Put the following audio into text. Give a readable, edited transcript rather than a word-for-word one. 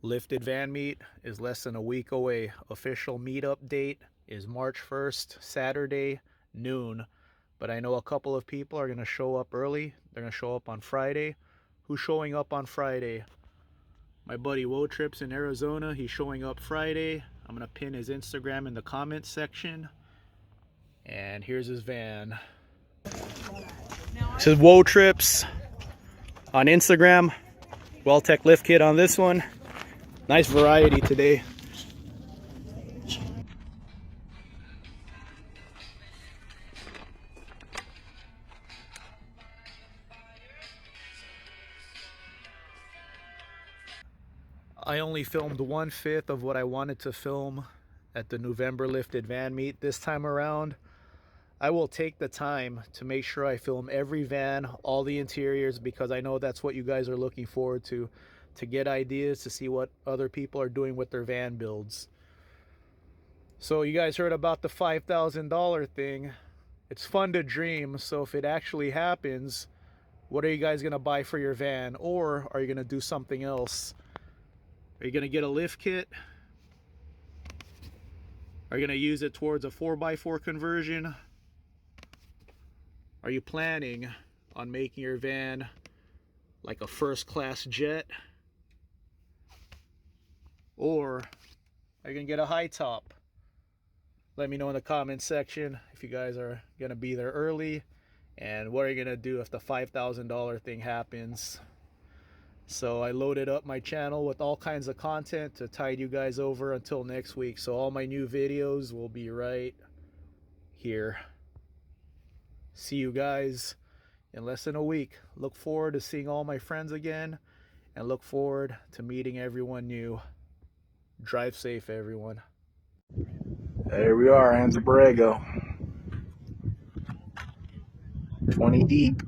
Lifted Van Meet is less than a week away. Official meetup date is March 1st, Saturday, noon. But I know a couple of people are going to show up early. They're going to show up on Friday. Who's showing up on Friday? My buddy Wo Trips in Arizona. He's showing up Friday. I'm going to pin his Instagram in the comments section. And here's his van. This is Wo Trips on Instagram. Well-Tech lift kit on this one. Nice variety today. I only filmed 1/5 of what I wanted to film at the November Lifted Van Meet this time around. I will take the time to make sure I film every van, all the interiors, because I know that's what you guys are looking forward to get ideas, to see what other people are doing with their van builds. So you guys heard about the $5,000 thing. It's fun to dream, so if it actually happens, what are you guys gonna buy for your van? Or are you gonna do something else? Are you gonna get a lift kit? Are you gonna use it towards a 4x4 conversion? Are you planning on making your van like a first-class jet? Or are you gonna get a high top? Let me know in the comments section if you guys are gonna be there early, and what are you gonna do if the $5,000 thing happens. So I loaded up my channel with all kinds of content to tide you guys over until next week. So all my new videos will be right here. See you guys in less than a week. Look forward to seeing all my friends again, and look forward to meeting everyone new. Drive safe, everyone. There we are, Anza Borrego. 20 deep.